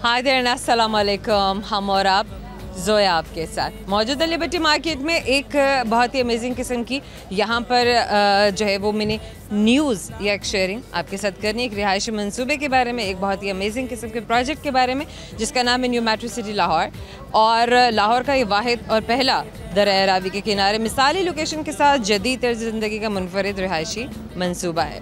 Hi there, अस्सलाम वालेकुम। हम और आप जोया आपके साथ मौजूद है लिबर्टी मार्केट में। एक बहुत ही अमेजिंग किस्म की यहाँ पर जो है वो मैंने न्यूज़ या एक शेयरिंग आपके साथ करनी, एक रिहायशी मंसूबे के बारे में, एक बहुत ही अमेजिंग किस्म के प्रोजेक्ट के बारे में जिसका नाम है न्यू मेट्रो सिटी लाहौर। और लाहौर का ये वाहिद और पहला दरिया रावी के किनारे मिसाली लोकेशन के साथ जदीद तर्ज ज़िंदगी का मुनफरिद रिहायशी मंसूबा है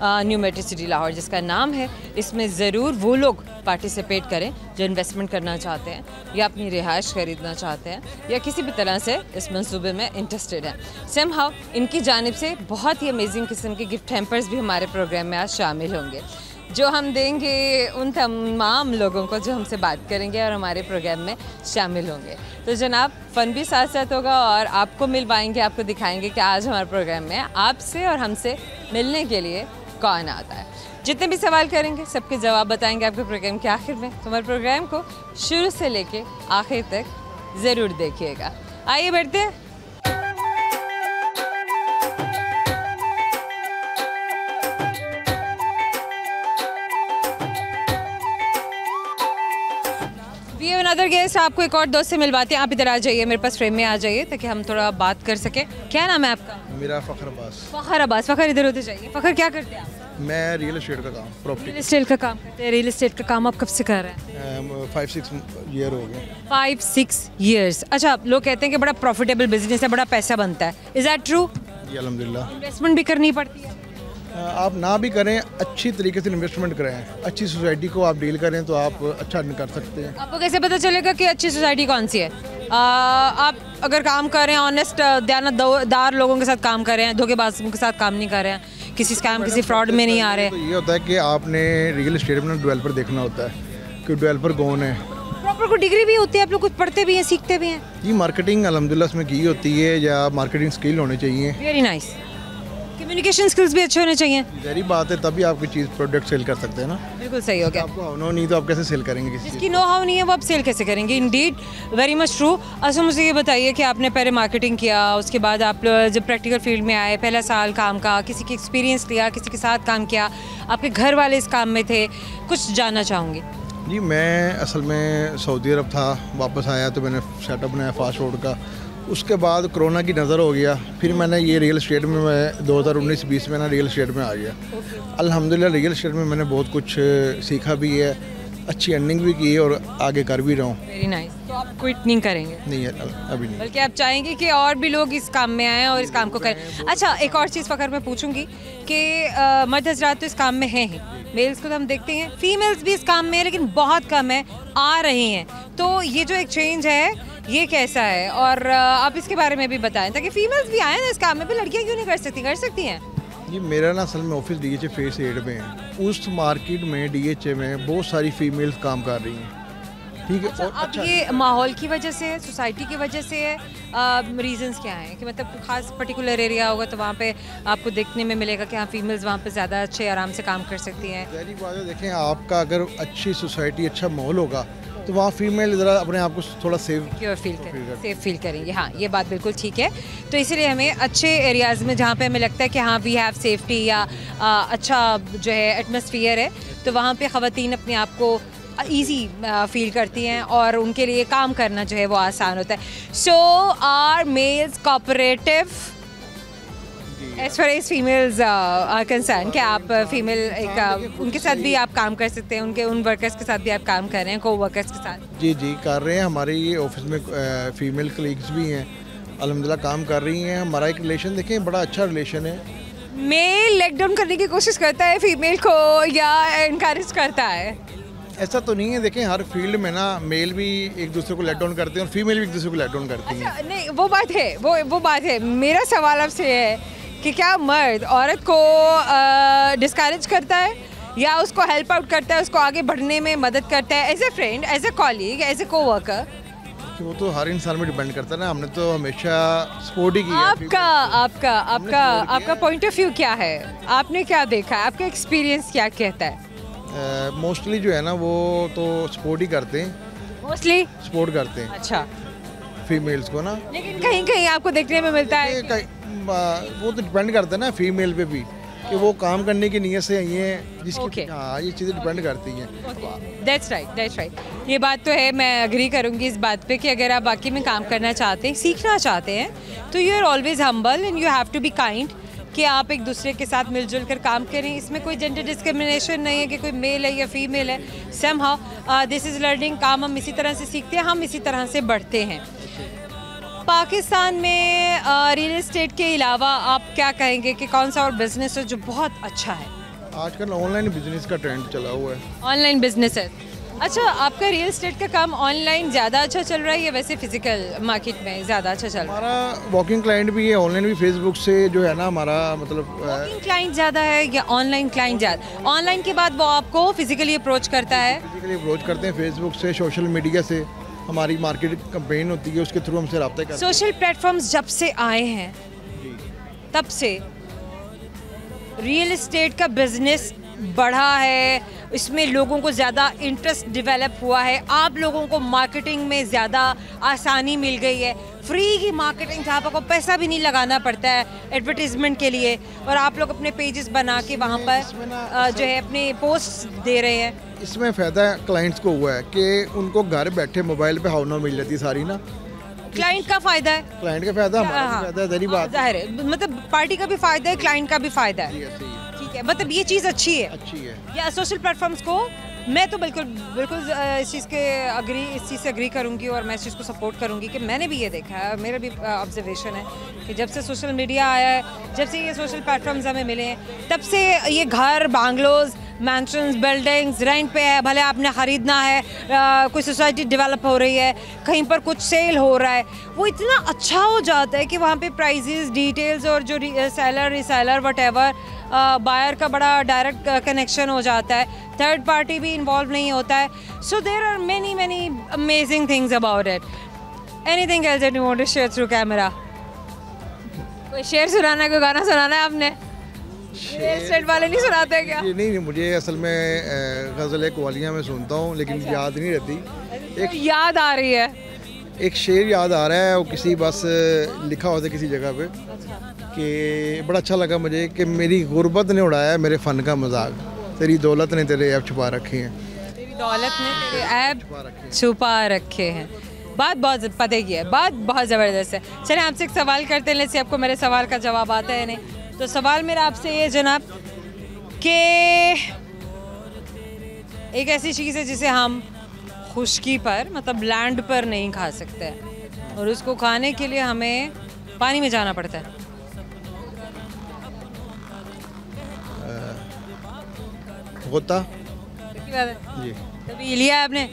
न्यू मेट्रो सिटी लाहौर जिसका नाम है। इसमें ज़रूर वो लोग पार्टिसिपेट करें जो इन्वेस्टमेंट करना चाहते हैं या अपनी रिहाइश ख़रीदना चाहते हैं या किसी भी तरह से इस मंसूबे में इंटरेस्टेड हैं। समहाउ इनकी जानिब से बहुत ही अमेजिंग किस्म के गिफ्ट हैम्पर्स भी हमारे प्रोग्राम में आज शामिल होंगे जो हम देंगे उन तमाम लोगों को जो हमसे बात करेंगे और हमारे प्रोग्राम में शामिल होंगे। तो जनाब फ़न भी साथ साथ होगा और आपको मिलवाएंगे, आपको दिखाएंगे कि आज हमारे प्रोग्राम में आपसे और हमसे मिलने के लिए कौन आता है। जितने भी सवाल करेंगे सबके जवाब बताएंगे आपके प्रोग्राम के आखिर में। तो हमारे प्रोग्राम को शुरू से लेके आखिर तक ज़रूर देखिएगा। आइए बढ़ते हैं। अदर गेस्ट आपको एक और दोस्त से मिलवाते हैं। आप इधर आ जाइए, मेरे पास फ्रेम में आ जाइए ताकि हम थोड़ा बात कर सकें। क्या नाम है आपका? मेरा फ़खर अब्बास। फ़खर अब्बास। फ़खर इधर होते जाइए। फ़खर क्या करते हैं आप? मैं रियल एस्टेट का काम, प्रॉपर्टी रियल एस्टेट का काम करते हैं। रियल एस्टेट का काम आप कब से कर रहे हैं? 5-6 ईयर हो गए। 5-6 ईयर्स। अच्छा, लोग कहते हैं कि बड़ा प्रॉफिटेबल बिजनेस है, बड़ा पैसा बनता है। Is that true? जी अल्हम्दुलिल्लाह। इन्वेस्टमेंट भी करनी पड़ती है? आप ना भी करें, अच्छी तरीके से इन्वेस्टमेंट करें, अच्छी सोसाइटी को आप डील करें तो आप अच्छा अर्न कर सकते हैं। आपको कैसे पता चलेगा कि अच्छी सोसाइटी कौन सी है? आप अगर काम कर रहे हैं ऑनेस्ट दयानतदार लोगों के साथ काम कर रहे हैं, धोखेबाजों के साथ काम नहीं कर रहे हैं, किसी स्कैम किसी फ्रॉड में नहीं आ रहे। तो ये होता है कि आपने रियल एस्टेट में डेवलपर देखना होता है कि डेवलपर कौन है। प्रॉपर को डिग्री भी होती है, आप लोग कुछ पढ़ते भी हैं, सीखते भी हैं? जी मार्केटिंग अल्हम्दुलिल्लाह इसमें की होती है या मार्केटिंग स्किल होने चाहिए। Very nice. कम्युनिकेशन स्किल्स भी अच्छे होने चाहिए। जहरी बात है, तभी आप कोई चीज़ प्रोडक्ट सेल कर सकते हैं ना। बिल्कुल सही हो गया। आपको हाउ नहीं तो आप कैसे सेल करेंगे किसी जिसकी नो हाउ नहीं है वो आप सेल कैसे करेंगे? Indeed very much true. अच्छा मुझे ये बताइए कि आपने पहले मार्केटिंग किया, उसके बाद आप जब प्रैक्टिकल फील्ड में आए, पहला साल काम का, किसी की एक्सपीरियंस लिया, किसी के साथ काम किया, आपके घर वाले इस काम में थे, कुछ जानना चाहूँगी। जी मैं असल में सऊदी अरब था, वापस आया तो मैंने सेटअप बनाया फास्ट फूड का। उसके बाद कोरोना की नज़र हो गया, फिर मैंने ये रियल एस्टेट में मैं 2019-20 में ना रियल एस्टेट में आ गया। अल्हम्दुलिल्लाह रियल एस्टेट में मैंने बहुत कुछ सीखा भी है, अच्छी अर्निंग भी की है और आगे कर भी रहा हूँ। Very nice. तो आप क्विट नहीं करेंगे? नहीं अभी नहीं, बल्कि आप चाहेंगे कि और भी लोग इस काम में आएँ और इस काम को करें। अच्छा एक और चीज़ फ़खर मैं पूछूंगी कि मर्द हज़रात तो इस काम में हैं ही, मेल्स को तो हम देखते हैं, फीमेल्स भी इस काम में है लेकिन बहुत कम है, आ रही हैं। तो ये जो एक चेंज है ये कैसा है और आप इसके बारे में भी बताएं ताकि फीमेल्स भी आए ना इस काम में भी। लड़कियां क्यों नहीं कर सकती? कर सकती हैं। जी मेरा ना असल में ऑफिस DHA फेस 8 में है। उस मार्केट में DHA में बहुत सारी फीमेल्स काम कर रही हैं, ठीक है। अच्छा, और अब ये माहौल की वजह से है, सोसाइटी की वजह से है, रीजंस क्या हैं कि मतलब खास पर्टिकुलर एरिया होगा तो वहाँ पे आपको देखने में मिलेगा कि हाँ फीमेल्स वहाँ पे ज़्यादा अच्छे आराम से काम कर सकती हैं? पहली बात है देखें, आपका अगर अच्छी सोसाइटी अच्छा माहौल होगा तो वहाँ फीमेल ज़रा अपने आप को थोड़ा सेफ फील करेंगे। हाँ ये बात बिल्कुल ठीक है। तो इसीलिए हमें अच्छे एरियाज़ में जहाँ पे हमें लगता है कि हाँ वी हैव सेफ्टी या अच्छा जो है एटमॉस्फेयर है तो वहाँ पे ख़वातीन अपने आप को ईजी फील करती हैं और उनके लिए काम करना जो है वो आसान होता है। So are males cooperative as far as females are concern? क्या आप फीमेल एक उनके साथ भी आप काम कर सकते हैं, उनके उन वर्कर्स के साथ भी आप काम कर रहे हैं, को वर्कर्स के साथ? जी कर रहे हैं। हमारे ये ऑफिस में फीमेल कलीग्स भी हैं, अल्हम्दुलिल्लाह काम कर रही हैं। हमारा एक रिलेशन देखें बड़ा अच्छा रिलेशन है। मेल लेग डाउन करने की कोशिश करता है फीमेल को या इनकरेज करता है? ऐसा तो नहीं है, देखें हर फील्ड में ना मेल भी एक दूसरे को लेट डाउन करते हैं और फीमेल भी एक दूसरे को लेट डाउन करती हैं। अच्छा, नहीं वो बात है, वो बात है। मेरा सवाल आपसे है कि क्या मर्द औरत को डिस्करेज करता है या उसको हेल्प आउट करता है, उसको आगे बढ़ने में मदद करता है as a friend, as a colleague, as a coworker? वो तो हर इंसान में डिपेंड करता है ना। हमने तो हमेशा सपोर्ट ही किया। आपका पॉइंट ऑफ व्यू क्या है? आपने क्या देखा है? आपका एक्सपीरियंस क्या कहता है? मोस्टली जो है ना वो तो सपोर्ट ही करते हैं, मोस्टली सपोर्ट करते हैं। अच्छा, फीमेल्स को ना, लेकिन कहीं कहीं आपको देखने में मिलता है वो तो डिपेंड करता है ना फीमेल पे भी कि वो काम करने की नीयत से आई हैं, जिसकी Okay. हाँ ये चीज़ें डिपेंड करती हैं। That's right. ये बात तो है, मैं अग्री करूँगी इस बात पे कि अगर आप बाकी में काम करना चाहते हैं, सीखना चाहते हैं, तो you are always humble and you have to be kind, कि आप एक दूसरे के साथ मिलजुल कर काम करें। इसमें कोई जेंडर डिस्क्रिमिनेशन नहीं है कि कोई मेल है या फीमेल है। समहाउ दिस इज़ लर्निंग, काम हम इसी तरह से सीखते हैं, हम इसी तरह से बढ़ते हैं। पाकिस्तान में रियल एस्टेट के अलावा आप क्या कहेंगे कि कौन सा और बिजनेस है जो बहुत अच्छा है? आजकल ऑनलाइन बिजनेस का ट्रेंड चला हुआ है। ऑनलाइन बिजनेस है। अच्छा, आपका रियल एस्टेट का काम ऑनलाइन ज़्यादा अच्छा चल रहा है या वैसे फिजिकल मार्केट में ज़्यादा अच्छा चल रहा है? हमारा वॉकिंग क्लाइंट भी है, ऑनलाइन भी फेसबुक से जो है ना हमारा मतलब वॉकिंग क्लाइंट ज़्यादा है या ऑनलाइन क्लाइंट ज़्यादा? ऑनलाइन के बाद वो आपको फिजिकली अप्रोच करता है? फिजिकली अप्रोच करते हैं, फेसबुक से, सोशल मीडिया से हमारी मार्केट कैंपेन होती है, उसके थ्रू हमसे रब्ता करते हैं। सोशल प्लेटफॉर्म्स जब से आए हैं तब से रियल एस्टेट का बिजनेस बढ़ा है, इसमें लोगों को ज़्यादा इंटरेस्ट डेवलप हुआ है, आप लोगों को मार्केटिंग में ज़्यादा आसानी मिल गई है, फ्री की मार्केटिंग जहाँ पर को पैसा भी नहीं लगाना पड़ता है एडवर्टीजमेंट के लिए, और आप लोग अपने पेजेस बना के वहाँ पर जो है अपने पोस्ट दे रहे हैं। इसमें फ़ायदा क्लाइंट्स को हुआ है कि उनको घर बैठे मोबाइल पे हाउना मिल जाती है सारी ना। क्लाइंट का फ़ायदा है, क्लाइंट का फ़ायदा, हमारा भी फ़ायदा है, तेरी बात जाहिर है, मतलब पार्टी का भी फ़ायदा है, क्लाइंट का भी फ़ायदा है। ठीक है, मतलब ये चीज़ अच्छी है। अच्छी है। या सोशल प्लेटफॉर्म्स को मैं तो बिल्कुल इस चीज़ से अग्री करूंगी और मैं इस चीज़ को सपोर्ट करूंगी कि मैंने भी ये देखा है, मेरा भी ऑब्जर्वेशन है कि जब से सोशल मीडिया आया है, जब से ये सोशल प्लेटफॉर्म्स हमें मिले हैं, तब से ये घर, बांग्लोज, मैंशंस, बिल्डिंग्स रेंट पे है, भले आपने ख़रीदना है, कोई सोसाइटी डेवलप हो रही है, कहीं पर कुछ सेल हो रहा है, वो इतना अच्छा हो जाता है कि वहाँ पे प्राइजेस, डिटेल्स और जो सेलर, रिसेलर, वटेवर, बायर का बड़ा डायरेक्ट कनेक्शन हो जाता है, थर्ड पार्टी भी इन्वॉल्व नहीं होता है। So there are many amazing things about it. Anything else that you want to share through camera? कोई शेर सुनाना है, कोई गाना सुनाना है आपने? स्टेट वाले नहीं सुनाते हैं क्या? ये नहीं, मुझे असल में गज़ल कवालियाँ मैं सुनता हूँ लेकिन याद नहीं रहती। एक याद आ रही है, एक शेर याद आ रहा है, वो किसी बस लिखा होता है किसी जगह पे कि बड़ा अच्छा लगा मुझे कि मेरी गुर्बत ने उड़ाया मेरे फ़न का मजाक, तेरी दौलत ने तेरे ऐब छुपा रखे हैं। तेरी दौलत ने तेरे ऐब छुपा रखे हैं। बात बहुत पते की है, बात बहुत ज़बरदस्त है। चलिए आपसे एक सवाल करते हैं, लेट्स सी आपको मेरे सवाल का जवाब आता है नहीं। तो सवाल मेरा आपसे ये जनाब कि एक ऐसी चीज़ है जिसे हम खुश्की पर, मतलब लैंड पर नहीं खा सकते हैं, और उसको खाने के लिए हमें पानी में जाना पड़ता है। होता की बात है जी, कभी लिया आपने?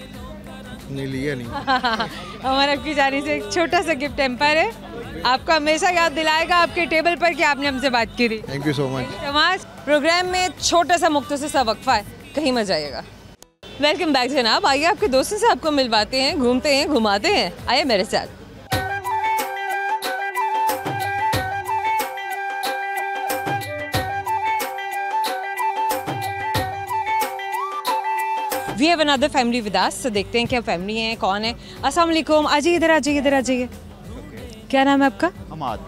नहीं लिया नहीं। हमारे आपकी जानी से एक छोटा सा गिफ्ट टेम्पर है, आपको हमेशा याद दिलाएगा आपके टेबल पर कि आपने हमसे बात की थी। Thank you so much. समाज प्रोग्राम में छोटा सा मुख्तसर सा वक्फा है, कहीं मत जाइएगा। वेलकम बैक जनाब, आइए आपके दोस्तों से आपको मिलवाते हैं, घूमते हैं, घुमाते हैं, आइए मेरे साथ। We have another family with us, तो देखते हैं क्या फैमिली है, कौन है। अस्सलाम वालेकुम, आ जाइए इधर, आ जाइए इधर, आ जाइए। क्या नाम है आपका? हमाद।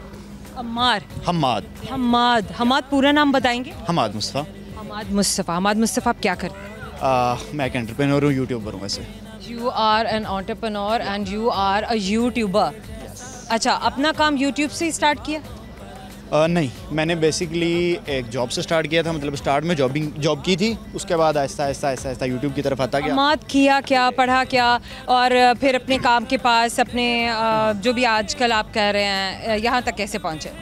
अम्मार। हमाद। हमाद। हमाद पूरा नाम बताएंगे? हमाद मुस्तफ़ा। हमाद मुस्तफ़ा। हमाद मुस्तफ़ा, आप क्या करते हैं? मैं एक एंटरप्रेन्योर हूँ, यूट्यूबर हूँ वैसे। You are an entrepreneur and you are a YouTuber. अच्छा, अपना काम यूट्यूब से ही स्टार्ट किया? नहीं, मैंने बेसिकली एक जॉब से स्टार्ट किया था, मतलब स्टार्ट में जॉब की थी, उसके बाद आहिस्ता आहिस्ता यूट्यूब की तरफ आता गया। हमाद किया क्या, पढ़ा क्या, और फिर अपने काम के पास अपने जो भी आजकल आप कह रहे हैं, यहाँ तक कैसे पहुँचे?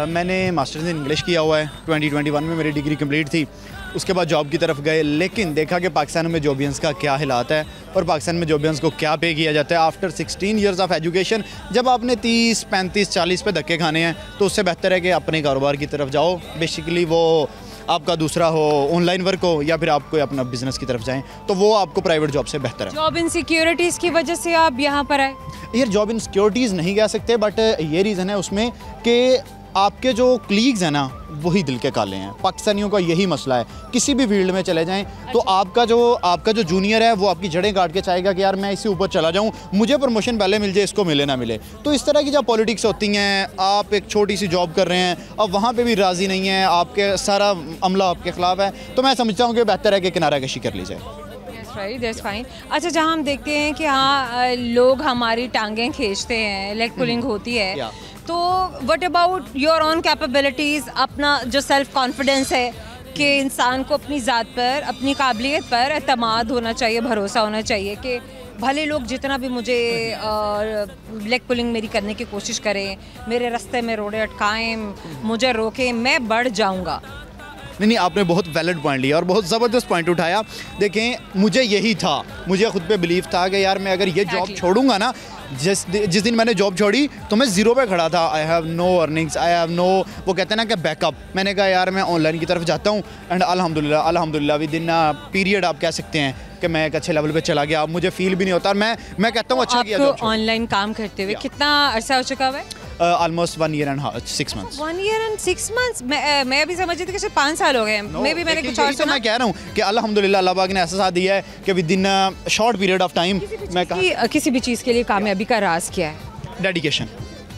मैंने मास्टर्स इन इंग्लिश किया हुआ है, 2021 में मेरी डिग्री कंप्लीट थी। उसके बाद जॉब की तरफ गए, लेकिन देखा कि पाकिस्तान में जॉबियंस का क्या हालात है और पाकिस्तान में जॉबियंस को क्या पे किया जाता है। आफ्टर 16 ईयर्स ऑफ एजुकेशन, जब आपने 30, 35, 40 पे धक्के खाने हैं, तो उससे बेहतर है कि अपने कारोबार की तरफ जाओ। बेसिकली वो आपका दूसरा हो, ऑनलाइन वर्क हो, या फिर आप कोई अपना बिजनेस की तरफ जाएं, तो वो आपको प्राइवेट जॉब से बेहतर है। जॉब इनसिक्योरिटीज़ की वजह से आप यहाँ पर आए? यार, जॉब इनसिक्योरिटीज़ नहीं कह सकते, बट ये रीज़न है उसमें कि आपके जो कलीग्स हैं ना वही दिल के काले हैं। पाकिस्तानियों का यही मसला है, किसी भी फील्ड में चले जाएं तो आपका जो जूनियर है वो आपकी जड़ें काट के चाहेगा कि यार मैं इससे ऊपर चला जाऊं, मुझे प्रमोशन पहले मिल जाए, इसको मिले ना मिले। तो इस तरह की जब पॉलिटिक्स होती हैं, आप एक छोटी सी जॉब कर रहे हैं, अब वहाँ पर भी राज़ी नहीं है, आपके सारा अमला आपके ख़िलाफ़ है, तो मैं समझता हूँ कि बेहतर है कि किनारा कशी कर ली जाए। Right, that's fine. अच्छा, जहाँ हम देखते हैं कि हाँ लोग हमारी टांगें खींचते हैं, लेग पुलिंग होती है, तो what about your own capabilities, अपना जो सेल्फ कॉन्फिडेंस है कि इंसान को अपनी ज़ात पर, अपनी काबिलियत पर एतमाद होना चाहिए, भरोसा होना चाहिए कि भले लोग जितना भी मुझे लेग पुलिंग मेरी करने की कोशिश करें, मेरे रास्ते में रोड़े अटकाएं, मुझे रोकें, मैं बढ़ जाऊँगा। नहीं, आपने बहुत वैलिड पॉइंट लिया और बहुत ज़बरदस्त पॉइंट उठाया। देखें, मुझे यही था, मुझे खुद पे बिलीव था कि यार मैं अगर ये जॉब छोड़ूंगा ना, जिस दिन मैंने जॉब छोड़ी तो मैं ज़ीरो पे खड़ा था। I have no earnings, I have no, वो कहते हैं ना कि बैकअप। मैंने कहा यार मैं ऑनलाइन की तरफ जाता हूँ एंड अल्हम्दुलिल्लाह विद इन पीरियड आप कह सकते हैं कि मैं एक अच्छे लेवल पे चला गया। अब मुझे फील भी नहीं होता और मैं कहता हूँ अच्छा किया। आपको ऑनलाइन काम करते हुए कितना अरसा हो चुका है? Almost 1 year and 6 months। 1 year and 6 months? मैं भी समझ रही थी कि सिर्फ 5 साल हो गए। मैंने कुछ और सुना। मैं कह रहा हूँ कि अल्हम्दुलिल्लाह अल्लाह पाक ने ऐसा साथ दिया है कि with in short period of time मैं किसी भी चीज़ के लिए कामयाबी का राज क्या है? डेडिकेशन।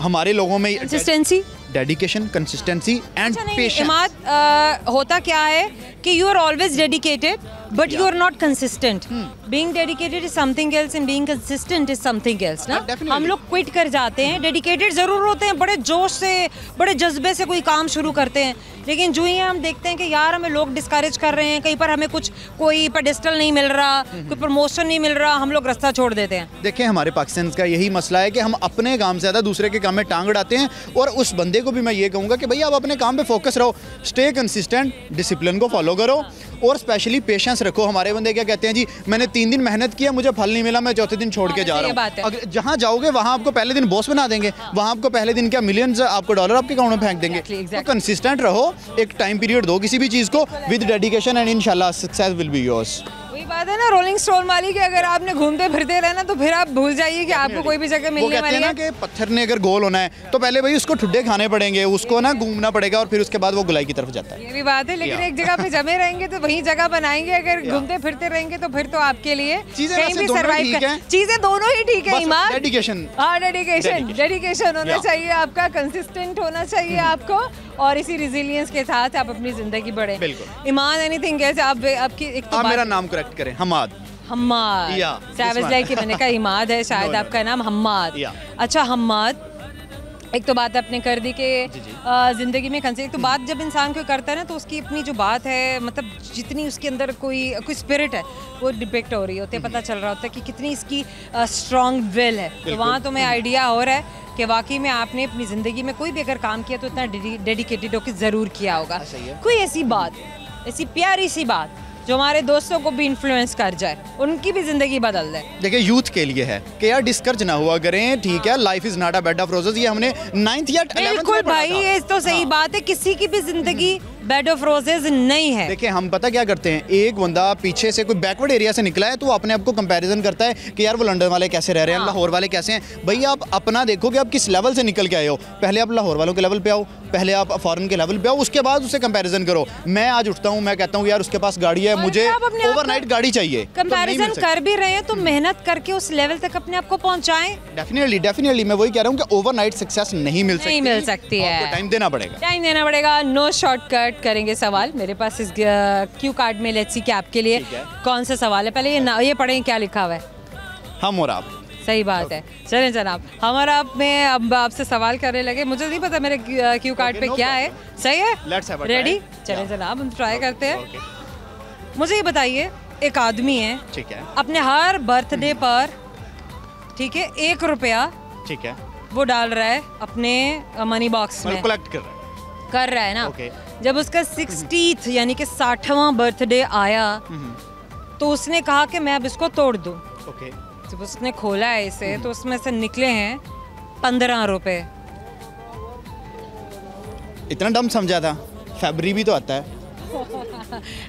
हमारे लोगों में consistency, dedication, consistency and patience. Imad, होता क्या है कि you are always dedicated but you are not consistent. Being dedicated is something else and being consistent is something else ना। हम लोग क्विट कर जाते हैं, डेडिकेटेड ज़रूर होते हैं, बड़े जोश से, बड़े जज्बे से कोई काम शुरू करते हैं, लेकिन जो ही हम देखते हैं कि यार हमें लोग डिस्करेज कर रहे हैं, कहीं पर हमें कोई पेडिस्टल नहीं मिल रहा, कोई प्रमोशन नहीं मिल रहा, हम लोग रास्ता छोड़ देते हैं। देखें, हमारे पाकिस्तान का यही मसला है कि हम अपने काम से ज़्यादा दूसरे के काम में टांग अड़ाते हैं। और उस बंदे को भी मैं ये कहूँगा कि भैया आप अपने काम पे फोकस रहो, स्टे कंसिस्टेंट, डिसिप्लिन को फॉलो करो और स्पेशली पेशेंस रखो। हमारे बंदे क्या कहते हैं जी, मैंने 3 दिन मेहनत किया, मुझे फल नहीं मिला, मैं चौथे दिन छोड़ के जा रहा हूँ। अगर जहाँ जाओगे वहाँ आपको पहले दिन बॉस बना देंगे, वहाँ आपको पहले दिन क्या मिलियंस आपको डॉलर आपके अकाउंट में फेंक देंगे। तो कंसिस्टेंट रहो, एक टाइम पीरियड दो किसी भी चीज़ को विद डेडिकेशन एंड इंशाल्लाह सक्सेस विल बी योर्स। वही बात है ना रोलिंग स्टोन वाली कि अगर आपने घूमते फिरते रहना तो फिर आप भूल जाइए कि आपको कोई भी जगह मिलने वाली है। ना कि पत्थर ने अगर गोल होना है तो पहले भाई उसको ठुड्डे खाने पड़ेंगे, उसको ना घूमना पड़ेगा और फिर उसके बाद वो गुलाई की तरफ जाता है। ये भी बात है, लेकिन एक जगह पे जमे रहेंगे तो वही जगह बनाएंगे, अगर घूमते फिरते रहेंगे तो फिर तो आपके लिए कहीं भी सर्वाइव कर, चीजें दोनों ही ठीक है। ईमान, डेडिकेशन, हाँ डेडिकेशन होना चाहिए आपका, कंसिस्टेंट होना चाहिए आपको, और इसी रिजिलियंस के साथ आप अपनी जिंदगी बढ़े। ईमान, एनीथिंग एल्स? आपकी एक तो मेरा नाम करेक्ट करें, हम्माद। सैविज लाइक कि मैंने कहा इमाद है, शायद आपका नाम हम्माद। अच्छा हम्माद, एक तो बात आपने कर दी कि ज़िंदगी में कंसिस्टेंट, तो बात जब इंसान को करता है ना तो उसकी अपनी जो बात है, मतलब जितनी उसके अंदर कोई स्पिरिट है वो डिपेक्ट हो रही होती है, पता चल रहा होता है कि कितनी इसकी स्ट्रॉन्ग विल है। तो वहाँ तो मैं आइडिया हो रहा है कि वाकई में आपने अपनी ज़िंदगी में कोई भी अगर काम किया तो इतना डेडिकेटेड होकर ज़रूर किया होगा। कोई ऐसी बात, ऐसी प्यारी सी बात जो हमारे दोस्तों को भी इन्फ्लुएंस कर जाए, उनकी भी जिंदगी बदल दे। देखिए, यूथ के लिए है कि यार डिस्करेज ना हुआ करें, ठीक है, life is not a bed of roses, ये हमने 9th या 11th में बिल्कुल भाई, ये तो सही बात है, किसी की भी जिंदगी बेड ऑफ रोजेस नहीं है। देखिए, हम पता क्या करते हैं, एक बंदा पीछे से कोई बैकवर्ड एरिया से निकला है तो वो अपने आप को कंपैरिजन करता है कि यार वो लंदन वाले कैसे रह रहे हैं, लाहौर वाले कैसे हैं। भैया आप अपना देखो कि आप किस लेवल से निकल के आए हो, पहले आप लाहौर वालों के लेवल पे आओ, पहले आप फॉरेन के लेवल पे आओ, उसके बाद उससे कंपैरिजन करो। मैं आज उठता हूँ, मैं कहता हूँ यार उसके पास गाड़ी है, मुझे ओवरनाइट गाड़ी चाहिए, कंपैरिजन कर भी रहे हैं तो मेहनत करके उस लेवल तक अपने आप को पहुंचाएं। डेफिनेटली मैं वही कह रहा हूँ कि ओवरनाइट सक्सेस नहीं मिल सकती है, टाइम देना पड़ेगा। No shortcut. करेंगे सवाल मेरे पास इस क्यू कार्ड में, लेट्स सी कि आपके लिए कौन सा सवाल है। पहले ये पढ़ें क्या लिखा हुआ है। हम और आप, सही बात है। चलें जनाब, हमारा आप में अब आपसे सवाल करने लगे, मुझे नहीं पता मेरे क्यू कार्ड पे क्या है। सही है, रेडी? चलें जनाब, हम ट्राई करते हैं। मुझे ये बताइए, एक आदमी है, ठीक है, अपने हर बर्थडे पर, ठीक है, 1 रुपया, ठीक है, वो डाल रहा है अपने मनी बॉक्स में, कलेक्ट कर रहा है ना। जब उसका 60th यानी कि 60वां बर्थडे आया तो उसने कहा कि मैं अब इसको तोड़ दूं। जब उसने खोला है इसे तो उसमें से निकले हैं 15 रुपए। इतना डम समझा था, फैब्री भी तो आता है।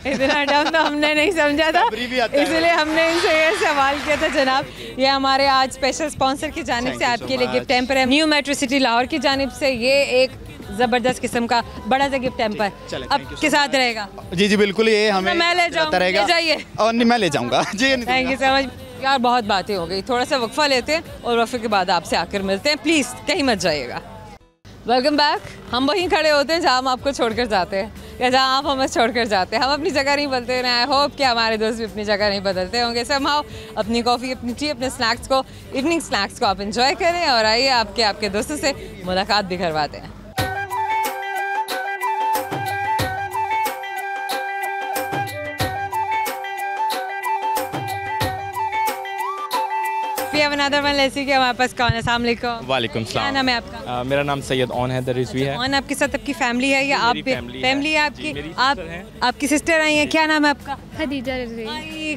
इतना डम तो हमने नहीं समझा था, इसलिए हमने इनसे ये सवाल किया था। जनाब, ये हमारे आज स्पेशल स्पॉन्सर की जानिब से आपके लिए गिफ्ट टेम्पर है, न्यू मेट्रो सिटी लाहौर की जानिब से। ये एक जबरदस्त किस्म का बड़ा सा गिफ्ट टेम्पर अब के साथ रहेगा। जी जी बिल्कुल, ये हमें मैं ले जाऊँ, ले जाइए। और नहीं, मैं ले जाऊँगा जी। थैंक यू सो मच यार, बहुत बातें हो गई, थोड़ा सा वक्फा लेते हैं और वक्फे के बाद आपसे आकर मिलते हैं। प्लीज़ कहीं मत जाइएगा। Welcome back. हम वहीं खड़े होते हैं जहाँ हम आपको छोड़कर जाते हैं या जहाँ आप हमें छोड़कर जाते हैं। हम अपनी जगह नहीं बदलते हैं। आई होप कि हमारे दोस्त भी अपनी जगह नहीं बदलते होंगे। समहाउ अपनी कॉफ़ी, अपनी टी, अपने स्नैक्स को, इवनिंग स्नैक्स को आप इंजॉय करें और आइए आपके दोस्तों से मुलाकात भी करवाते हैं। अनदर वन लेट्स कि हमारे पास कौन है। अस्सलाम वालेकुम। वालेकुम सलाम। क्या नाम है आपका? मेरा नाम सैयद ऑन हैदर रिजवी है। ऑन आपके साथ आपकी फैमिली है या आप फैमिली है आपकी? आप आपकी सिस्टर आई है, क्या नाम है आपका? खदीजा रिजवी।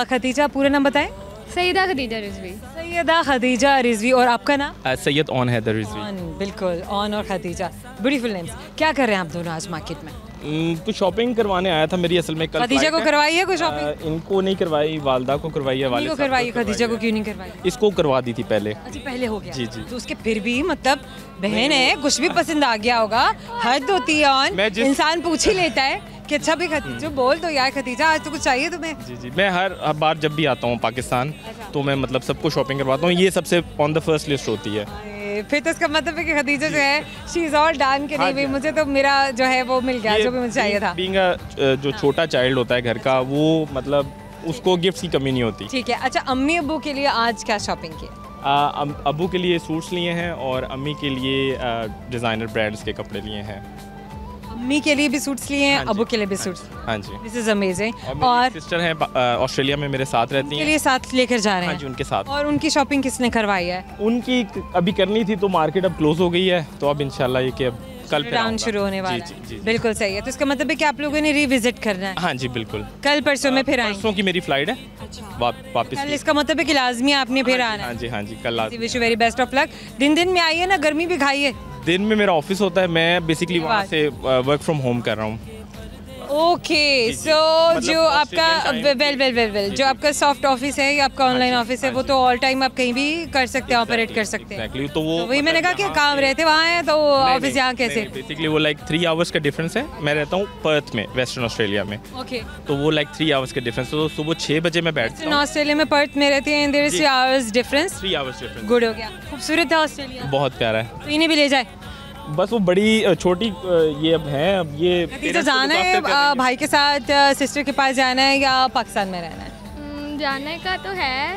खदीजा पूरा नाम बताएं। सैयदा खदीजा रिजवी। सैयदा खदीजा रिजवी। और आपका नाम? सैयद ऑन हैदर रिजवी। बिल्कुल, ऑन और खदीजा, ब्यूटीफुल नेम्स। क्या कर रहे हैं आप दोनों आज मार्केट में? कुछ शॉपिंग करवाने आया था। मेरी असल में कल खदीजा को करवाई है कोई शॉपिंग? इनको नहीं करवाई, वालदा को करवाई है। वालिद को करवाई है, खदीजा को क्यों नहीं करवाई? इसको करवा दी थी पहले। अच्छा, पहले हो गया। जी जी। तो उसके फिर भी मतलब बहन है, कुछ भी पसंद आ गया होगा। हद होती है ऑन, इंसान पूछ ही लेता है कि अच्छा भी खदीजा बोल दो यार, खदीजा आज तो कुछ चाहिए तुम्हें। जी जी। मैं हर बार जब भी आता हूँ पाकिस्तान तो मैं मतलब सबको शॉपिंग करवाता हूँ। ये सबसे ऑन द फर्स्ट लिस्ट होती है। फिर तो इसका मतलब है कि खदीजा जो है शी इज ऑल डन के नहीं भाई, मुझे तो मेरा जो है वो मिल गया जो भी मुझे चाहिए था। बीइंग जो छोटा चाइल्ड होता है घर का, वो मतलब उसको गिफ्ट्स की कमी नहीं होती। ठीक है। अच्छा, अम्मी अब्बू के लिए आज क्या शॉपिंग की? अब्बू के लिए सूट्स लिए हैं और अम्मी के लिए डिज़ाइनर ब्रांड्स के कपड़े लिए हैं। अम्मी के लिए भी सूट्स लिए हैं, अब्बू के लिए भी सूट्स। हाँ जी। This is amazing. और सिस्टर हैं ऑस्ट्रेलिया में, मेरे साथ रहती हैं। के लिए साथ लेकर जा रहे हैं? हाँ जी, उनके साथ। और उनकी शॉपिंग किसने करवाई है? उनकी अभी करनी थी तो मार्केट अब क्लोज हो गई है, तो अब इंशाल्लाह ये कि अब कल राउंड शुरू होने वाला है। जी, जी, जी। बिल्कुल सही है। तो इसका मतलब है कि आप लोगों ने रिविजिट करना है? हाँ जी बिल्कुल। कल परसों में फिर आएंगे? परसों की मेरी फ्लाइट है। अच्छा। वापस कल इसका मतलब है कि लाजमी आपने फिर आना है? हाँ जी, हाँ जी, कल। Wish you very best of luck. दिन में आइए ना, गर्मी भी खाइए। दिन में मेरा ऑफिस होता है, मैं बेसिकली वहाँ से वर्क फ्रॉम होम कर रहा हूँ। ओके, सो जो आपका वेल जो आपका सॉफ्ट ऑफिस है या आपका ऑनलाइन ऑफिस है, वो तो ऑल टाइम आप कहीं भी कर सकते हैं, ऑपरेट कर सकते हैं। तो वो वही मैंने कहा कि काम रहते वहाँ है तो ऑफिस यहाँ कैसे? बेसिकली वो लाइक 3 आवर्स का डिफरेंस है। मैं रहता हूँ पर्थ में, वेस्टर्न ऑस्ट्रेलिया में। ओके। तो वो लाइक 3 आवर्स का डिफरेंस, तो सुबह 6 बजे मैं बैठता हूँ। ऑस्ट्रेलिया में पर्थ में रहते हैं, there is 3 hours difference. 3 hours difference. Good हो गया। खूबसूरत है ऑस्ट्रेलिया, बहुत प्यारा है। तो इन्हें भी ले जाए। बस वो बड़ी छोटी ये अब है, अब ये खदीजा जाना है भाई के साथ, सिस्टर के पास जाना है या पाकिस्तान में रहना है? जाने का तो है,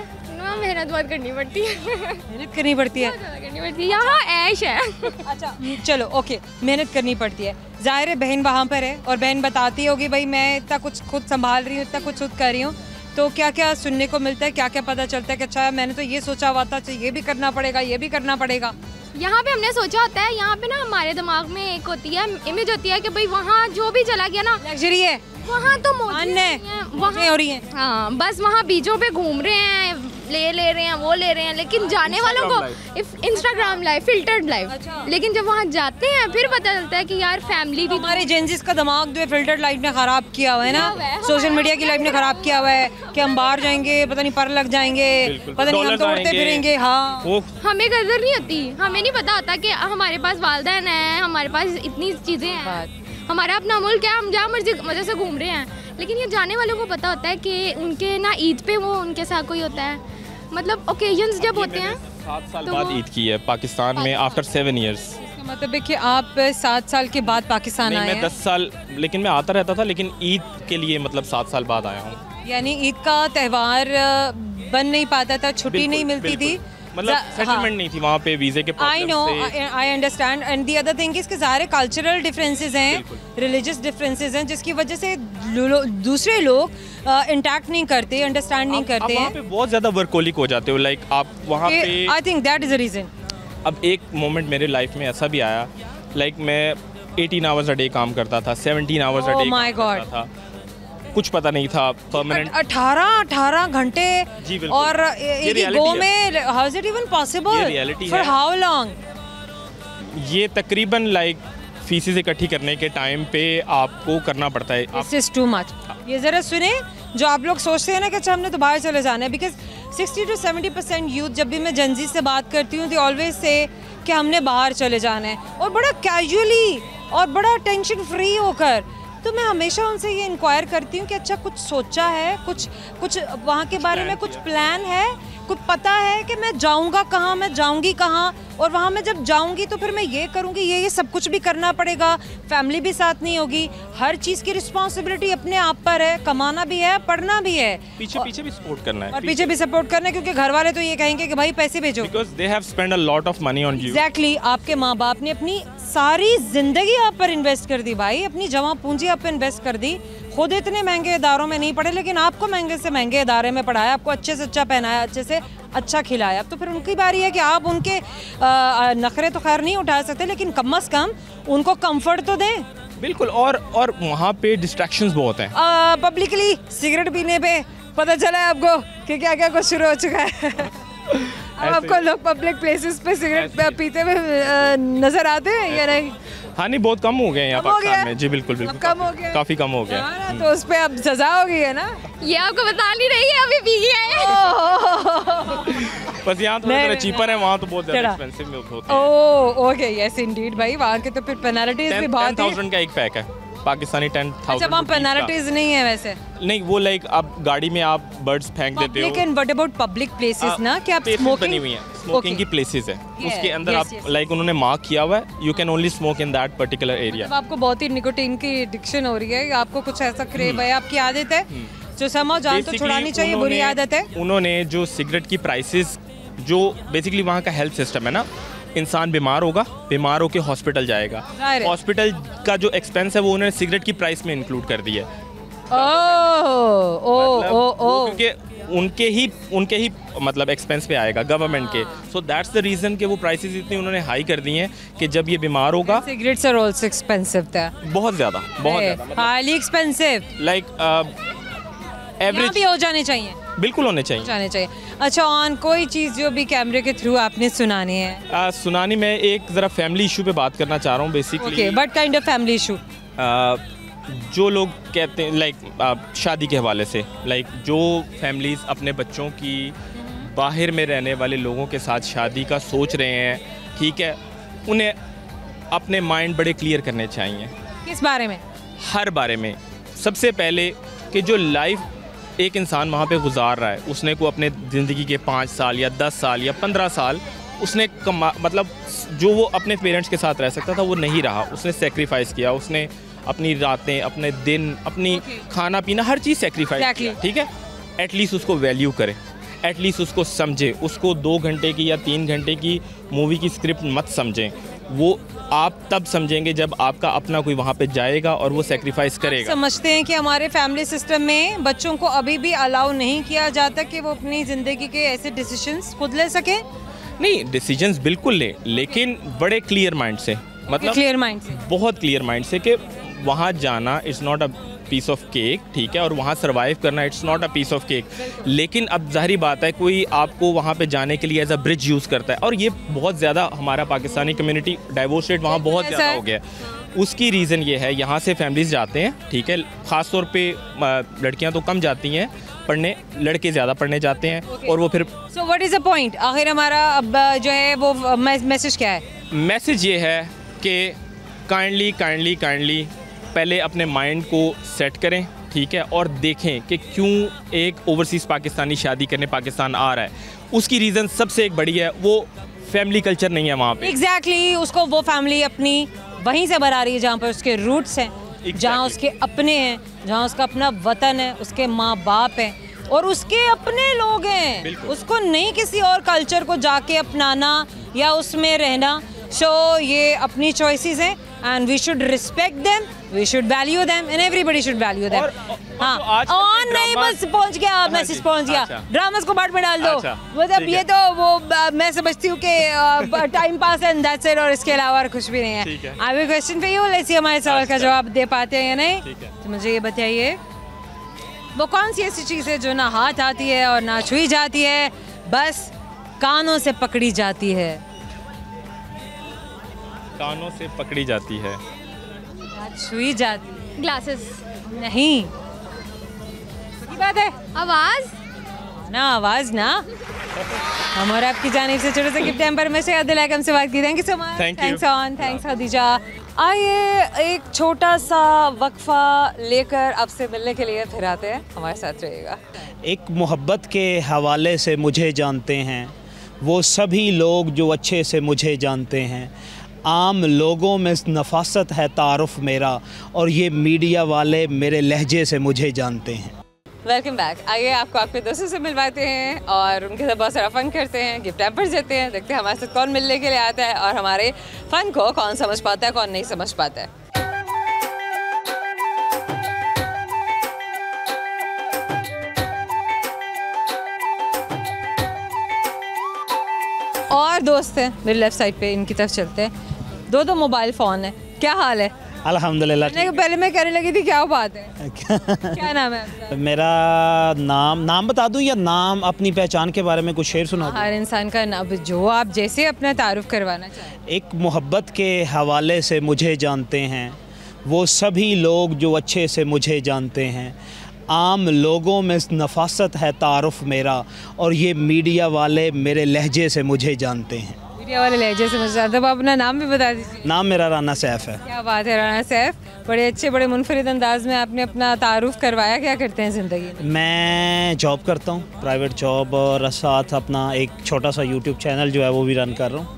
मेहनत बहुत करनी पड़ती है। मेहनत करनी पड़ती है, करनी पड़ती है, यहाँ ऐश है। अच्छा चलो ओके, मेहनत करनी पड़ती है। जाहिर है बहन वहाँ पर है और बहन बताती होगी भाई मैं इतना कुछ खुद संभाल रही हूँ, इतना कुछ खुद कर रही हूँ, तो क्या क्या सुनने को मिलता है, क्या क्या पता चलता है कि अच्छा मैंने तो ये सोचा हुआ था, ये भी करना पड़ेगा, ये भी करना पड़ेगा। यहाँ पे हमने सोचा होता है, यहाँ पे ना हमारे दिमाग में एक होती है इमेज होती है कि भाई वहाँ जो भी चला गया ना लग्जरी है, वहाँ तो मौज है, वहाँ हो रही है। हाँ, बस वहाँ बीचों पे घूम रहे हैं, ले रहे हैं, वो ले रहे हैं, लेकिन जाने वालों को इंस्टाग्राम लाइफ, फिल्टर्ड लाइफ। अच्छा। लेकिन जब वहाँ जाते हैं फिर पता चलता है कि यार फैमिली भी। हमारे जेंजिस का दिमाग जो है फिल्टर्ड लाइफ ने खराब किया हुआ है ना, सोशल मीडिया की लाइफ ने खराब किया हुआ है कि हम बाहर जाएंगे पता नहीं पर लग जाएंगे, पता नहीं हम तो उड़ते फिरेंगे। हाँ, हमें कदर नहीं होती, हमें नहीं पता होता कि हमारे पास वालिदैन है, हमारे पास इतनी चीजें हैं, हमारा अपना मुल्क है, हम जहाँ मर्जी मजे से घूम रहे हैं। लेकिन ये जाने वालों को पता होता है कि उनके ना ईद पे वो उनके साथ कोई होता है, मतलब ओकेजन्स जब होते हैं। 7 साल बाद ईद की है पाकिस्तान में आफ्टर 7 इयर्स। इसका मतलब है कि आप 7 साल के बाद पाकिस्तान आए हैं? मैं 10 साल, लेकिन मैं आता रहता था, लेकिन ईद के लिए मतलब 7 साल बाद आया हूँ। यानी ईद का त्यौहार बन नहीं पाता था, छुट्टी नहीं मिलती थी, मतलब सेटलमेंट नहीं थी वहाँ पे वीज़े के प्रॉब्लम से। I know, I understand. And the other thing is कि सारे कल्चरल डिफरेंसेस हैं, रिलीजियस डिफरेंसेस हैं, जिसकी वजह से दूसरे लोग इंटैक्ट नहीं करते, अंडरस्टैंड नहीं करते हैं। वहाँ पे बहुत ज़्यादा वर्कोलिक हो जाते हो, लाइक आप वहाँ पे। I think that is the reason. अब एक मोमेंट मेरे लाइफ में ऐसा भी आया, लाइक मैं 18 आवर्स अ डे काम करता था, 17 आवर्स अ डे काम करता था, कुछ पता नहीं था परमानेंट। 18 घंटे और एक गो में, how is it even possible for how long? ये तकरीबन लाइक फीसेस इकट्ठी करने के टाइम पे आपको करना पड़ता है। This is too much. ये ज़रा सुने, जो आप लोग सोचते हैं ना कि अच्छा हमने तो बाहर चले जाना है, बिकॉज 60 to 70% यूथ, जब भी मैं जेनजी से बात करती हूँ, दे ऑलवेज से कि हमने बाहर चले जाना है, और बड़ा कैजुअली और बड़ा टेंशन फ्री होकर। तो मैं हमेशा उनसे ये इंक्वायर करती हूँ कि अच्छा कुछ सोचा है, कुछ वहाँ के बारे में कुछ प्लान है, कुछ पता है कि मैं जाऊँगा कहाँ, मैं जाऊँगी कहाँ, और वहाँ मैं जब जाऊँगी तो फिर मैं ये करूँगी, ये सब कुछ भी करना पड़ेगा, फैमिली भी साथ नहीं होगी, हर चीज़ की रिस्पॉन्सिबिलिटी अपने आप पर है, कमाना भी है, पढ़ना भी है, पीछे भी सपोर्ट करना है, और पीछे भी सपोर्ट करना है, क्योंकि घर वाले तो ये कहेंगे कि भाई पैसे भेजो, because they have spend a lot of money on you. Exactly, आपके माँ बाप ने अपनी सारी जिंदगी आप पर इन्वेस्ट कर दी भाई, अपनी जमा पूंजी आप पर इन्वेस्ट कर दी। खुद इतने महंगे इदारों में नहीं पढ़े, लेकिन आपको महंगे से महंगे इदारे में पढ़ाया, आपको अच्छे से अच्छा पहनाया, अच्छे से अच्छा खिलाया। तो फिर उनकी बारी है कि आप उनके नखरे तो खैर नहीं उठा सकते, लेकिन कम से कम उनको कंफर्ट तो दें। बिल्कुल, और वहाँ पे डिस्ट्रैक्शंस बहुत हैं। पब्लिकली सिगरेट पीने पे पता चला है आपको कि क्या क्या कुछ शुरू हो चुका है। अब आपको लोग पब्लिक प्लेसेस पे सिगरेट पीते हुए नजर आते हैं या नहीं? हाँ नहीं, बहुत कम हो गए हैं यहाँ पाकिस्तान में। जी बिल्कुल बिल्कुल, कम हो गया, काफ़ी कम हो गया। तो उस पे अब सजा हो गई है ना? ये आपको बता नहीं रही है, अभी पी गया है। बस यहाँ थोड़ा चीपर है, वहाँ तो बहुत ज़्यादा एक्सपेंसिव में होते हैं। ओह ओके, यस इंडीड भाई, वहाँ के तो फिर पेनल्टीज भी बहुत है। 10,000 का एक पैक है पाकिस्तानी, 10,000। अच्छा, वहाँ पेनल्टीज नहीं है वैसे? नहीं, वो लाइक आप गाड़ी में आप बर्ड्स फेंक देते हो। लेकिन व्हाट अबाउट पब्लिक प्लेसेस ना, कि आप स्मोकिंग बनी हुई है, स्मोकिंग की प्लेसेस है, उसके अंदर आप लाइक उन्होंने मार्क किया हुआ है, you can only smoke in that particular area. आपको बहुत ही निकोटीन की एडिक्शन हो रही है, आपको कुछ ऐसा क्रेव है, आपकी आदत है जो समझ जान तो छुड़ानी चाहिए, बुरी आदत है। उन्होंने जो सिगरेट की प्राइसेस, जो बेसिकली वहाँ का हेल्थ सिस्टम है ना, इंसान बीमार होगा, बीमार होकर हॉस्पिटल जाएगा, हॉस्पिटल का जो एक्सपेंस है वो उन्होंने सिगरेट की प्राइस में इंक्लूड कर दिया है। क्योंकि उनके ही मतलब एक्सपेंस पे आएगा गवर्नमेंट के। सो दैट्स द रीजन कि वो प्राइसेस इतनी उन्होंने हाई कर दी हैं कि जब ये बीमार होगा। सिगरेट्स आर आल्सो एक्सपेंसिव था, बहुत ज़्यादा हाईली एक्सपेंसिव, लाइक एवरेज भी हो जाने चाहिए, बिल्कुल होने चाहिए। अच्छा, ऑन कोई चीज़ जो भी कैमरे के थ्रू आपने सुनानी है? सुनानी, मैं एक ज़रा फैमिली इशू पे बात करना चाह रहा हूँ basically. Okay, what kind of family issue? जो लोग कहते हैं लाइक शादी के हवाले से, लाइक जो फैमिलीज़ अपने बच्चों की बाहर में रहने वाले लोगों के साथ शादी का सोच रहे हैं, ठीक है, उन्हें अपने माइंड बड़े क्लियर करने चाहिए। किस बारे में? हर बारे में। सबसे पहले कि जो लाइफ एक इंसान वहाँ पे गुजार रहा है, उसने को अपने ज़िंदगी के 5 साल या 10 साल या 15 साल उसने मतलब जो वो अपने पेरेंट्स के साथ रह सकता था वो नहीं रहा, उसने सेक्रीफाइस किया, उसने अपनी रातें, अपने दिन, अपनी खाना पीना, हर चीज़ सेक्रीफाइस किया, ठीक है। एटलीस्ट उसको वैल्यू करें, एटलीस्ट उसको समझे, उसको 2 घंटे की या 3 घंटे की मूवी की स्क्रिप्ट मत समझें। वो आप तब समझेंगे जब आपका अपना कोई वहाँ पे जाएगा और वो सेक्रीफाइस करेगा। समझते हैं कि हमारे फैमिली सिस्टम में बच्चों को अभी भी अलाउ नहीं किया जाता कि वो अपनी ज़िंदगी के ऐसे डिसीजंस खुद ले सके? नहीं, डिसीजंस बिल्कुल ले, लेकिन बड़े क्लियर माइंड से, मतलब क्लियर माइंड से, बहुत क्लियर माइंड से कि वहाँ जाना it's not a piece of cake, ठीक है, और वहाँ सर्वाइव करना it's not a piece of cake. लेकिन अब ज़ाहिर बात है कोई आपको वहाँ पे जाने के लिए एज अ ब्रिज यूज़ करता है, और ये बहुत ज़्यादा हमारा पाकिस्तानी कम्युनिटी डाइवोर्स रेट वहाँ बहुत ज़्यादा हो गया है। उसकी रीज़न ये है, यहाँ से फैमिलीज़ जाते हैं, ठीक है, ख़ास तौर पे लड़कियाँ तो कम जाती हैं पढ़ने, लड़के ज़्यादा पढ़ने जाते हैं, और वो फिर so what is the point? आखिर हमारा अब जो है वो मैसेज क्या है? मैसेज ये है कि काइंडली पहले अपने माइंड को सेट करें, ठीक है, और देखें कि क्यों एक ओवरसीज़ पाकिस्तानी शादी करने पाकिस्तान आ रहा है। उसकी रीज़न सबसे एक बड़ी है, वो फैमिली कल्चर नहीं है वहाँ पे। एग्जैक्टली, उसको वो फैमिली अपनी वहीं से बना रही है जहाँ पर उसके रूट्स हैं, जहाँ उसके अपने हैं, जहाँ उसका अपना वतन है, उसके माँ बाप हैं और उसके अपने लोग हैं। उसको नहीं किसी और कल्चर को जाके अपनाना या उसमें रहना। सो ये अपनी चॉइसेस हैं and we should respect them, we should value them and everybody should value them। हाँ, ऑन नहीं, बस पहुंच गया, मैसेज पहुंच गया। ड्रामास को बाट में डाल दो, मतलब ये तो वो मैं समझती हूँ कि time pass and that's it, और इसके अलावा कुछ भी नहीं है। I have a question for you, let's see हमारे सवाल का जवाब दे पाते हैं या नहीं। तो मुझे ये बताइए, वो कौन सी ऐसी चीज़ है जो ना हाथ आती है और ना छुई जाती है, बस कानों से पकड़ी जाती है? कानों से पकड़ी जाती है, छुई जाती? ग्लासेस नहीं, सही बात है। आवाज ना, आवाज ना, हम और आपकी जानिब से छोटे से गिफ्ट टेम्पर में से अदिल एकम से बात की। Thank you so much. Thank you. Thanks on, thanks Khadija. आइए एक छोटा सा वक्फा लेकर आपसे मिलने के लिए फिर आते हैं, हमारे साथ रहिएगा। एक मोहब्बत के हवाले से मुझे जानते हैं वो सभी लोग जो अच्छे से मुझे जानते हैं। आम लोगों में नफासत है तारुफ मेरा, और ये मीडिया वाले मेरे लहजे से मुझे जानते हैं। Welcome back. आइए आपको आपके दोस्तों से मिलवाते हैं और उनके साथ बहुत सारा फन करते हैं, गिफ्ट हैम्पर्स देते हैं, देखते हैं हमारे साथ कौन मिलने के लिए आता है और हमारे फन को कौन समझ पाता है, कौन नहीं समझ पाता है। और दोस्त हैं मेरे लेफ्ट साइड पे, इनकी तरफ चलते हैं। दो मोबाइल फ़ोन है, क्या हाल है? अल्हम्दुलिल्लाह। पहले मैं कहने लगी थी क्या बात है, क्या नाम है आपका? मेरा नाम बता दूं या नाम अपनी पहचान के बारे में कुछ शेर सुना दूं? हर इंसान का नाम जो आप जैसे अपना तारुफ करवाना चाहें। एक मोहब्बत के हवाले से मुझे जानते हैं वो सभी लोग जो अच्छे से मुझे जानते हैं। आम लोगों में नफासत है तारुफ मेरा, और ये मीडिया वाले मेरे लहजे से मुझे जानते हैं। मीडिया वाले लहजे से मुझे जानते हैं। आप अपना नाम भी बता दीजिए। नाम मेरा राना सैफ है। क्या बात है राना सैफ, बड़े अच्छे बड़े मुनफरिद अंदाज में आपने अपना तारुफ करवाया। क्या करते हैं ज़िंदगी में? मैं जॉब करता हूँ, प्राइवेट जॉब, और साथ अपना एक छोटा सा यूट्यूब चैनल जो है वो भी रन कर रहा हूँ।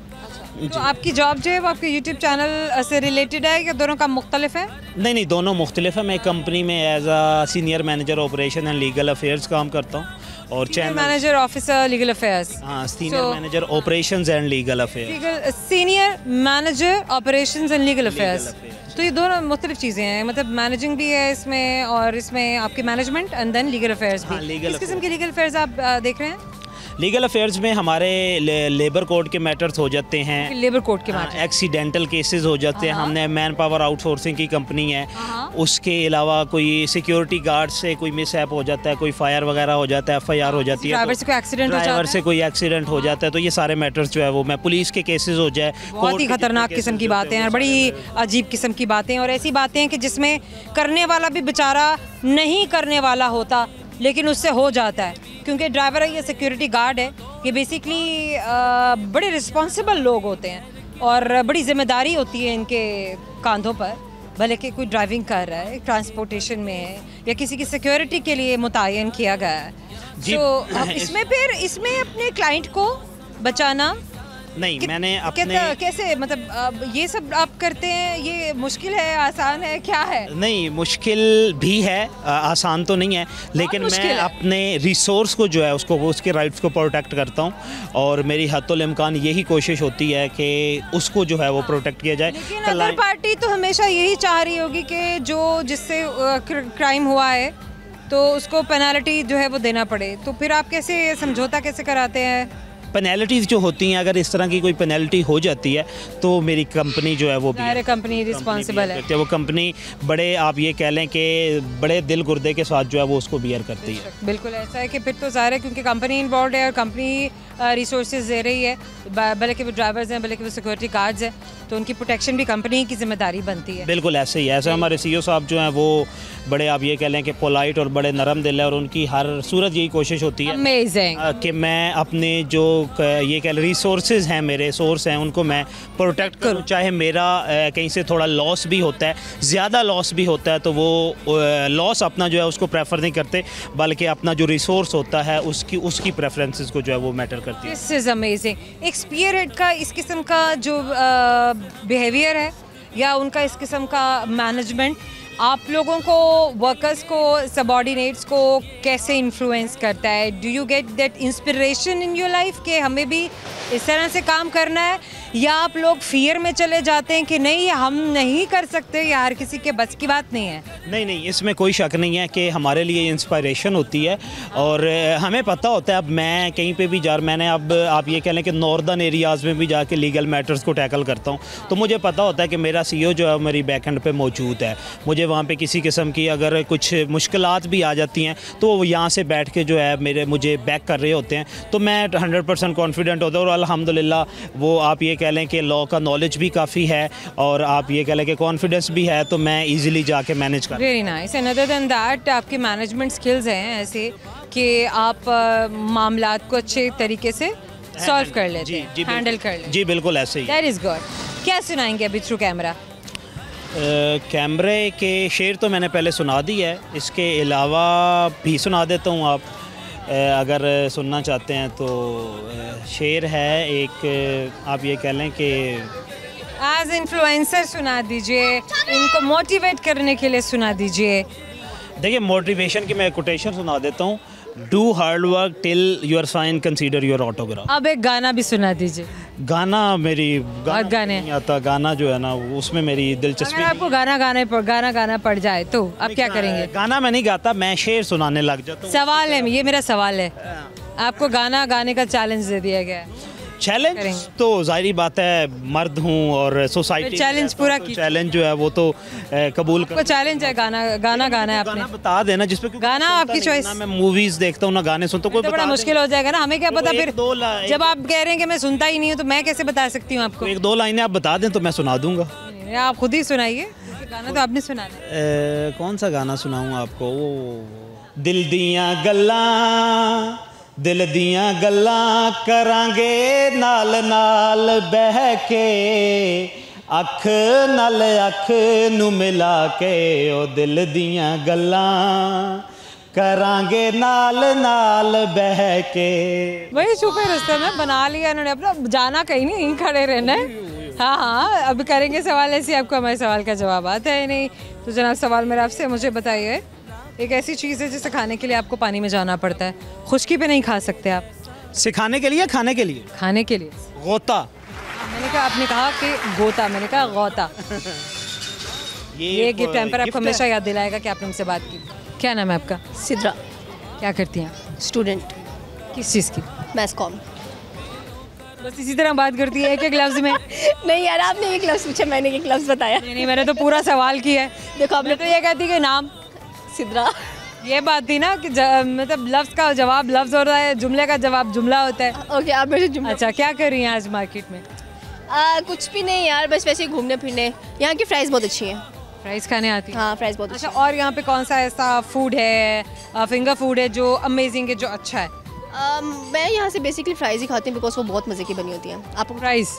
तो आपकी जॉब जो है वो आपके यूट्यूब चैनल से रिलेटेड है या दोनों का मुख्तलिफ है? नहीं, दोनों मुख्तलिफ है। मैं एक कंपनी में as a senior manager operation and legal affairs काम करता हूँ, और channel manager officer legal affairs. हाँ, senior manager operations and legal affairs. Senior manager operations and legal affairs. तो ये दोनों मुख्तलिफ चीज़ें हैं, मतलब मैनेजिंग भी है इसमें और इसमें आपकी management and then legal affairs भी। किस किस्म के लीगल अफेयर्स आप देख रहे हैं? लीगल अफेयर्स में हमारे लेबर कोड के मैटर्स हो जाते हैं, लेबर कोड के मैटर, एक्सीडेंटल केसेस हो जाते हैं। हमने मैन पावर आउटसोर्सिंग की कंपनी है, उसके अलावा कोई सिक्योरिटी गार्ड से कोई मिसहैप हो जाता है, कोई फायर वगैरह हो जाता है, FIR हो जाती है, ड्राइवर से कोई एक्सीडेंट हो जाता है, ड्राइवर से कोई एक्सीडेंट हो जाता है, तो ये सारे मैटर्स जो है वो मैं पुलिस के केसेस हो जाए, बहुत ही खतरनाक किस्म की बातें हैं, बड़ी अजीब किस्म की बातें, और ऐसी बातें हैं कि जिसमें करने वाला भी बेचारा नहीं करने वाला होता लेकिन उससे हो जाता है, क्योंकि ड्राइवर है या सिक्योरिटी गार्ड है, ये बेसिकली बड़े रिस्पॉन्सिबल लोग होते हैं और बड़ी जिम्मेदारी होती है इनके कंधों पर, भले कि कोई ड्राइविंग कर रहा है, ट्रांसपोर्टेशन में है या किसी की सिक्योरिटी के लिए मुतय्यन किया गया है। तो इसमें अपने क्लाइंट को बचाना नहीं, मैंने अपने कैसे, मतलब ये सब आप करते हैं, ये मुश्किल है, आसान है, क्या है? नहीं, मुश्किल भी है, आसान तो नहीं है, लेकिन मैं अपने रिसोर्स को जो है उसको, उसके राइट्स को प्रोटेक्ट करता हूँ, और मेरी हद्दुल इम्कान यही कोशिश होती है कि उसको जो है वो प्रोटेक्ट किया जाए। लेकिन अदर पार्टी तो हमेशा यही चाह रही होगी कि जो जिससे क्राइम हुआ है तो उसको पेनल्टी जो है वो देना पड़े, तो फिर आप कैसे समझौता कैसे कराते हैं? पेनल्टीज़ जो होती हैं, अगर इस तरह की कोई पेनल्टी हो जाती है तो मेरी कंपनी जो है वो भी, कंपनी रिस्पॉन्सिबल है, वो कंपनी बड़े, आप ये कह लें कि बड़े दिल गुर्दे के साथ जो है वो उसको बियर करती है। बिल्कुल ऐसा है कि फिर तो ज़ाहिर है, क्योंकि कंपनी इन्वॉल्व है और कंपनी रिसोर्सेज दे रही है, भले कि वो ड्राइवर्स हैं, भले कि वो सिक्योरिटी गार्ड्स हैं, तो उनकी प्रोटेक्शन भी कंपनी की जिम्मेदारी बनती है। बिल्कुल ऐसे ही है। ऐसे हमारे CEO साहब जो हैं वो बड़े, आप ये कह लें कि पोलाइट और बड़े नरम दिल है, और उनकी हर सूरत यही कोशिश होती है कि मैं अपने जो ये कह लें रिसोर्सेज हैं, मेरे सोर्स हैं, उनको मैं प्रोटेक्ट करूँ, चाहे मेरा कहीं से थोड़ा लॉस भी होता है, ज़्यादा लॉस भी होता है, तो वो लॉस अपना जो है उसको प्रेफर नहीं करते, बल्कि अपना जो रिसोर्स होता है उसकी प्रेफरेंसेस को जो है वो मैटर करती है। This is amazing. एक स्पीयरहेड का इस किस्म का जो बिहेवियर है या उनका इस किस्म का मैनेजमेंट आप लोगों को, वर्कर्स को, सबऑर्डिनेट्स को कैसे इन्फ्लुएंस करता है? Do you get that inspiration in your life कि हमें भी इस तरह से काम करना है, या आप लोग फियर में चले जाते हैं कि नहीं हम नहीं कर सकते, या हर किसी के बस की बात नहीं है? नहीं, इसमें कोई शक नहीं है कि हमारे लिए इंस्पायरेशन होती है, और हमें पता होता है, अब मैं कहीं पे भी मैंने अब आप ये कह लें कि नॉर्दर्न एरियाज़ में भी जाके लीगल मैटर्स को टैकल करता हूँ, तो मुझे पता होता है कि मेरा CEO जो है मेरी बैक एंड पे मौजूद है, मुझे वहाँ पे किसी किस्म की अगर कुछ मुश्किलात भी आ जाती हैं तो वो यहाँ से बैठ के जो है मुझे बैक कर रहे होते हैं, तो मैं 100% कॉन्फिडेंट होता हूँ। और अल्हम्दुलिल्लाह वो आप ये कह लें कि लॉ का नॉलेज भी काफ़ी है और आप ये कह लें कि कॉन्फिडेंस भी है, तो मैं ईज़िली जाके मैनेज कर। Very nice. And other than that आपके मैनेजमेंट स्किल्स हैं ऐसे कि आप मामलात को अच्छे तरीके से सॉल्व कर लेते हैं, हैंडल कर लेते हैं। जी बिल्कुल ऐसे ही। That is good. क्या सुनाएंगे अभी थ्रू कैमरा? कैमरे के शेर तो मैंने पहले सुना दी है, इसके अलावा भी सुना देता हूँ। आप अगर सुनना चाहते हैं तो शेर है एक, आप ये कह लें कि एज इन्फ्लुएंसर सुना दीजिए, इनको मोटिवेट करने के लिए सुना दीजिए। देखिए मोटिवेशन की मैं कोटेशन सुना देता हूँ, do hard work till you are fine, consider your autograph. अब एक गाना भी सुना दीजिए। गाना मेरी गाने नहीं आता, गाना जो है ना उसमें मेरी दिलचस्पी। अगर आपको गाना गाना पड़ जाए तो आप क्या करेंगे? गाना मैं नहीं गाता, मैं शेर सुनाने लग जाता हूँ। सवाल है, ये मेरा सवाल है, आपको गाना गाने का चैलेंज दे दिया गया है। चैलेंज तो जाहिर बात है, मर्द हूँ और सोसाइटी चैलेंज पूरा की, चैलेंज जो है वो तो कबूल कर। चैलेंज है, गाना गाना है आपने, बता देना जिसपे गाना आपकी चॉइस। मैं मूवीज देखता हूँ ना, गाने सुनता हूँ, तो बड़ा मुश्किल हो जाएगा ना, हमें क्या पता फिर जब आप कह रहे हैं कि मैं सुनता ही नहीं हूँ तो मैं कैसे बता सकती हूँ आपको? एक दो लाइनें आप बता दें तो मैं सुना दूंगा। आप खुद ही सुनाइए, गाना तो आपने सुनाना। कौन सा गाना सुनाऊँ आपको? वो दिल दियां गल्लां, दिल दियां गल्लां करांगे नाल नाल बह के, अख नाल अख नू मिला के, ओ दिल दियां गल्लां करांगे नाल नाल बह के। वही छुपे रिश्ते में बना लिया इन्होंने अपना, जाना कहीं नहीं, यहीं खड़े रहना है। हाँ, अब करेंगे सवाल ऐसे, आपको हमारे सवाल का जवाब आता है नहीं। तो जनाब सवाल मेरा आपसे, मुझे बताइए एक ऐसी चीज़ है जिसे खाने के लिए आपको पानी में जाना पड़ता है, खुश्की पे नहीं खा सकते आप। सिखाने के लिए, खाने के लिए? खाने के लिए। गोता। मैंने कहा, आपने कहा कि गोता, मैंने कहा गौता। ये गिफ्ट हैम्पर आपको हमेशा याद दिलाएगा कि आपने हमसे बात की। क्या नाम है आपका? सिद्रा। क्या करती हैं? स्टूडेंट। किस चीज़ की? Maths com. बस इसी तरह बात करती है एक एक लफ्ज़ में? नहीं यार, आपने एक लफ्ज़ पूछा, मैंने एक लफ्ज़ बताया। नहीं, मैंने तो पूरा सवाल किया है। देखो आपने तो ये कहती कि नाम सिद्रा। ये बात थी ना कि मतलब लफ्ज़ का जवाब लफ्ज़ होता है, जुमले का जवाब जुमला होता है। ओके, आप मेरे जुमला। अच्छा, क्या कर रही हैं आज मार्केट में? कुछ भी नहीं यार, बस वैसे ही घूमने फिरने। यहाँ की फ्राइज़ बहुत अच्छी हैं। फ्राइज़ खाने आती हैं? हाँ, फ्राइज़ बहुत अच्छा, और यहाँ पे कौन सा ऐसा फूड है, फिंगर फूड है जो अमेजिंग है, जो अच्छा है? मैं यहाँ से बेसिकली फ्राइज़ ही खाती हूँ बिकॉज वो बहुत मज़े की बनी होती हैं। आपको फ्राइज़?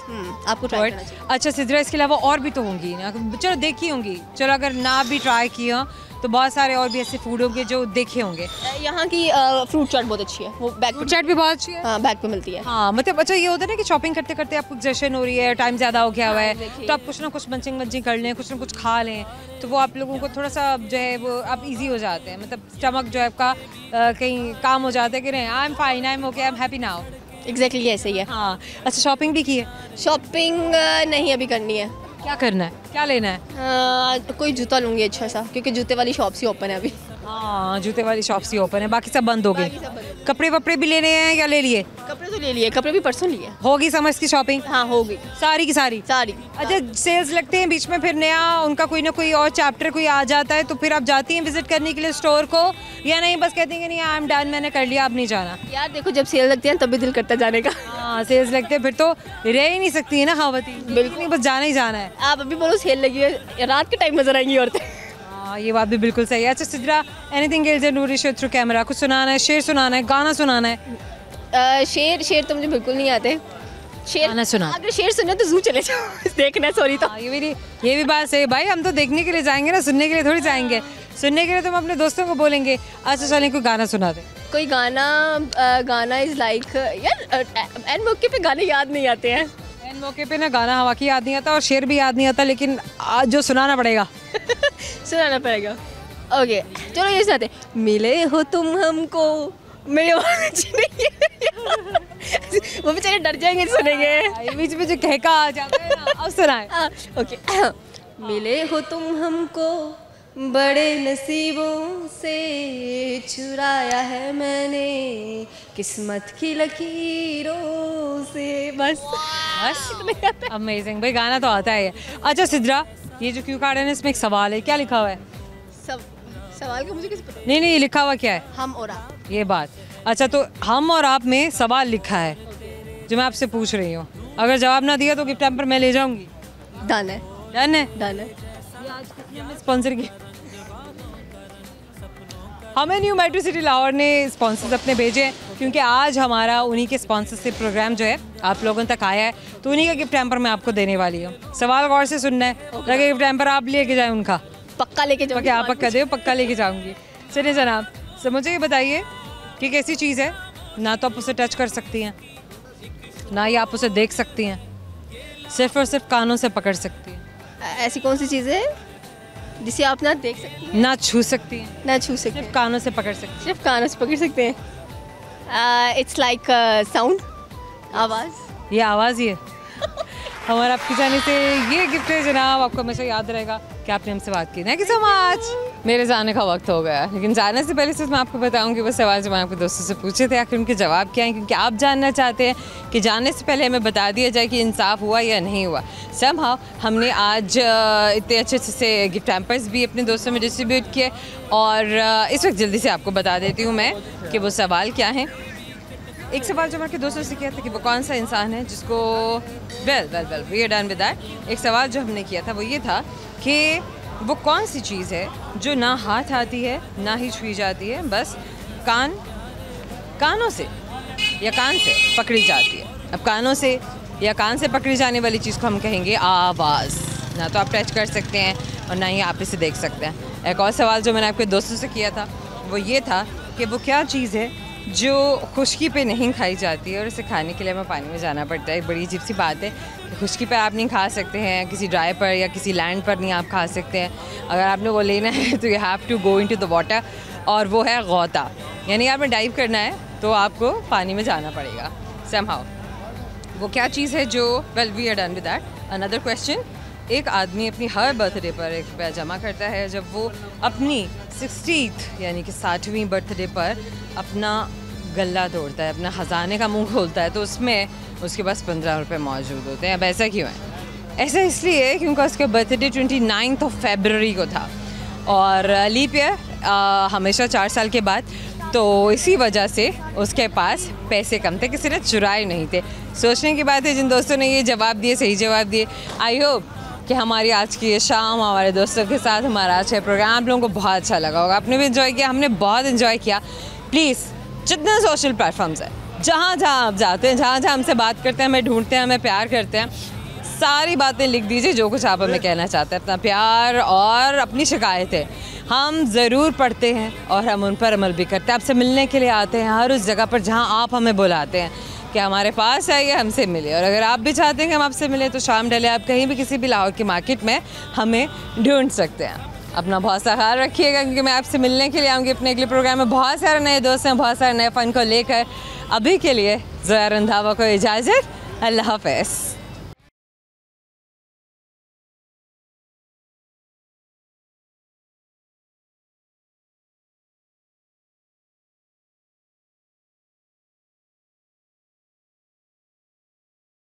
आपको ट्राई करना चाहिए। अच्छा सिद्रा, इसके अलावा और भी तो होंगी ना? चलो देखी होंगी, चलो अगर ना भी ट्राई किया तो बहुत सारे और भी ऐसे फूड होंगे जो देखे होंगे। यहाँ की फ्रूट चाट बहुत अच्छी है, वो बैग फ्रूट चाट भी बहुत अच्छी है। हाँ, बैग पे मिलती है। हाँ, मतलब अच्छा ये होता है ना कि शॉपिंग करते करते आपको जश्न हो रही है, टाइम ज़्यादा हो गया हुआ है, तो आप कुछ ना कुछ मंचिंग कर लें, कुछ ना कुछ खा लें, तो वो आप लोगों को थोड़ा सा जो है वो आप इजी हो जाते हैं, मतलब स्टमक जो है आपका कहीं काम हो जाता है कि नहीं, I am fine, I am okay, I am happy now. Exactly ऐसे ही है। हाँ। अच्छा, शॉपिंग भी की है? शॉपिंग नहीं अभी करनी है। क्या करना है, क्या लेना है? कोई जूता लूँगी अच्छा सा, क्योंकि जूते वाली शॉप्स ही ओपन है अभी। हाँ, जूते वाली शॉप्स ही ओपन है, बाकी सब बंद हो गए। कपड़े वपड़े भी लेने हैं या ले लिए? कपड़े तो ले लिए, कपड़े भी परसों लिए। होगी समझ की शॉपिंग? हाँ, होगी सारी की सारी। अच्छा, सेल्स लगते हैं बीच में, फिर नया उनका कोई ना कोई और चैप्टर कोई आ जाता है, तो फिर आप जाती हैं विजिट करने के लिए स्टोर को, या नहीं बस कहती हैं नहीं आई एम डन, मैंने कर लिया, अब नहीं जाना? यार देखो, जब सेल लगती है तभी दिल करता जाने का। हाँ, सेल्स लगते हैं फिर तो रह ही नहीं सकती है ना खावती, बिल्कुल, बस जाना ही जाना है। आप अभी बोलो सेल लगी है, रात के टाइम नजर आएंगी औरतें। हाँ, ये बात भी बिल्कुल सही है। अच्छा Sidra, anything else in Noori through camera? कुछ सुनाना है, शेर सुनाना है, गाना सुनाना है? शेर तो मुझे बिल्कुल नहीं आते। गाना सुना। अगर शेर सुने तो जू चले जाओ देखना। सॉरी। तो ये भी बात सही भाई, हम तो देखने के लिए जाएंगे ना, सुनने के लिए थोड़ी जाएंगे। सुनने के लिए तो हम अपने दोस्तों को बोलेंगे। अच्छा चलें, कोई गाना सुना दे। कोई गाना इज लाइक यार, एन मौके पे गाने याद नहीं आते हैं। एन मौके पे ना गाना हवा की याद नहीं आता और शेर भी याद नहीं आता, लेकिन आज जो सुनाना पड़ेगा सुनाना पड़ेगा। ओके चलो ये सुनाते। मिले हो तुम हमको, मेरे वो बेचारे डर जाएंगे सुनेंगे। बीच में जो कहका आ जाता है ना, अब सुनाए। ओके। मिले हो तुम हमको, बड़े नसीबों से चुराया है मैंने किस्मत की लकीरों से। बस अमेजिंग भाई, गाना तो आता है। अच्छा सिद्रा, ये जो क्यू कार्ड है ना, इसमें एक सवाल है, क्या लिखा हुआ है? सवाल का मुझे कैसे पता? नहीं नहीं, ये लिखा हुआ क्या है? हम और आप। ये बात। अच्छा, तो हम और आप में सवाल लिखा है जो मैं आपसे पूछ रही हूँ। अगर जवाब ना दिया तो गिफ्ट हैम्पर मैं ले जाऊंगी। डन है। डन है। डन है। स्पॉन्सर की हमें न्यू मेट्रो सिटी लाहौर ने स्पॉन्सर्स अपने भेजे हैं, क्योंकि आज हमारा उन्हीं के स्पॉन्सर से प्रोग्राम जो है आप लोगों तक आया है, तो उन्हीं का गिफ्ट हैम्पर मैं आपको देने वाली हूँ। सवाल गौर से सुनना है, ताकि गिफ्ट हैम्पर आप लेके जाए उनका। पक्का लेके जाओ। आप पक्का दे, पक्का लेके जाऊंगी। चलिए जनाब, सर मुझे ये बताइए कि कैसी चीज़ है, ना तो आप उसे टच कर सकती हैं, ना ही आप उसे देख सकती हैं, सिर्फ और सिर्फ कानों से पकड़ सकती हैं। ऐसी कौन सी चीज़ है जिसे आप ना देख सकते हैं, ना छू सकती हैं, ना छू सकते सिर्फ हैं, कानों से पकड़ सकती सिर्फ कानों से पकड़ सकते हैं? इट्स लाइक साउंड, आवाज़। ये आवाज़ ही है। हमारा आपकी जाने से ये गिफ्ट है जनाब, आपको हमेशा याद रहेगा कि आपने हमसे बात की। Thank you so much. मेरे जाने का वक्त हो गया, लेकिन जाने से पहले सिर्फ मैं आपको बताऊंगी वो सवाल जो मैं आपके दोस्तों से पूछे थे, आखिर उनके जवाब क्या हैं, क्योंकि आप जानना चाहते हैं कि जाने से पहले हमें बता दिया जाए कि इंसाफ हुआ या नहीं हुआ। समहाउ हमने आज इतने अच्छे से गिफ्ट हैम्पर्स भी अपने दोस्तों में डिस्ट्रीब्यूट किए, और इस वक्त जल्दी से आपको बता देती हूँ मैं कि वो सवाल क्या हैं। एक सवाल जो मैं आपके दोस्तों से किया था कि वो कौन सा इंसान है जिसको well we are done with that. एक सवाल जो हमने किया था वो ये था कि वो कौन सी चीज़ है जो ना हाथ आती है ना ही छुई जाती है, बस कानों से या कान से पकड़ी जाती है। अब कानों से या कान से पकड़ी जाने वाली चीज़ को हम कहेंगे आवाज़। ना तो आप टच कर सकते हैं और ना ही आप इसे देख सकते हैं। एक और सवाल जो मैंने आपके दोस्तों से किया था वो ये था कि वो क्या चीज़ है जो खुश्की पे नहीं खाई जाती है और इसे खाने के लिए हमें पानी में जाना पड़ता है। बड़ी अजीब सी बात है कि खुश्की पे आप नहीं खा सकते हैं, किसी ड्राई पर या किसी लैंड पर नहीं आप खा सकते हैं। अगर आपने वो लेना है तो you have to go into the water, और वो है गौता, यानी आपने डाइव करना है तो आपको पानी में जाना पड़ेगा समहाउ। वो क्या चीज़ है जो well we are done with that. Another question, एक आदमी अपनी हर बर्थडे पर ₹1 जमा करता है। जब वो अपनी 60th यानी कि 60वीं बर्थडे पर अपना गल्ला तोड़ता है, अपना ख़जाने का मुंह खोलता है, तो उसमें उसके पास ₹15 मौजूद होते हैं। अब ऐसा क्यों है? ऐसा इसलिए क्योंकि उसका बर्थडे 29 फरवरी को था, और लीप ईयर हमेशा 4 साल के बाद, तो इसी वजह से उसके पास पैसे कम थे, किसी ने चुराए नहीं थे। सोचने की बात है जिन दोस्तों ने ये जवाब दिए, सही जवाब दिए। आई होप कि हमारी आज की ये शाम हमारे दोस्तों के साथ हमारा आज का प्रोग्राम आप लोगों को बहुत अच्छा लगा होगा। आपने भी इन्जॉय किया, हमने बहुत इन्जॉय किया। प्लीज़ जितने सोशल प्लेटफॉर्म्स हैं, जहाँ जहाँ आप जाते हैं, जहाँ जहाँ हमसे बात करते हैं, हमें ढूंढते हैं, हमें प्यार करते हैं, सारी बातें लिख दीजिए जो कुछ आप हमें कहना चाहते हैं। अपना प्यार और अपनी शिकायतें हम ज़रूर पढ़ते हैं और हम उन पर अमल भी करते हैं। आपसे मिलने के लिए आते हैं हर उस जगह पर जहाँ आप हमें बुलाते हैं कि हमारे पास आइए, हमसे मिले। और अगर आप भी चाहते हैं कि हम आपसे मिले तो शाम ढले आप कहीं भी किसी भी लाहौर की मार्केट में हमें ढूंढ सकते हैं। अपना बहुत सा ख्याल रखिएगा, क्योंकि मैं आपसे मिलने के लिए आऊँगी अपने अगले प्रोग्राम में। बहुत सारे नए दोस्त हैं, बहुत सारे नए फ़न को लेकर। अभी के लिए ज़ोया रंधावा को इजाज़त, अल्लाह हाफ़िज़।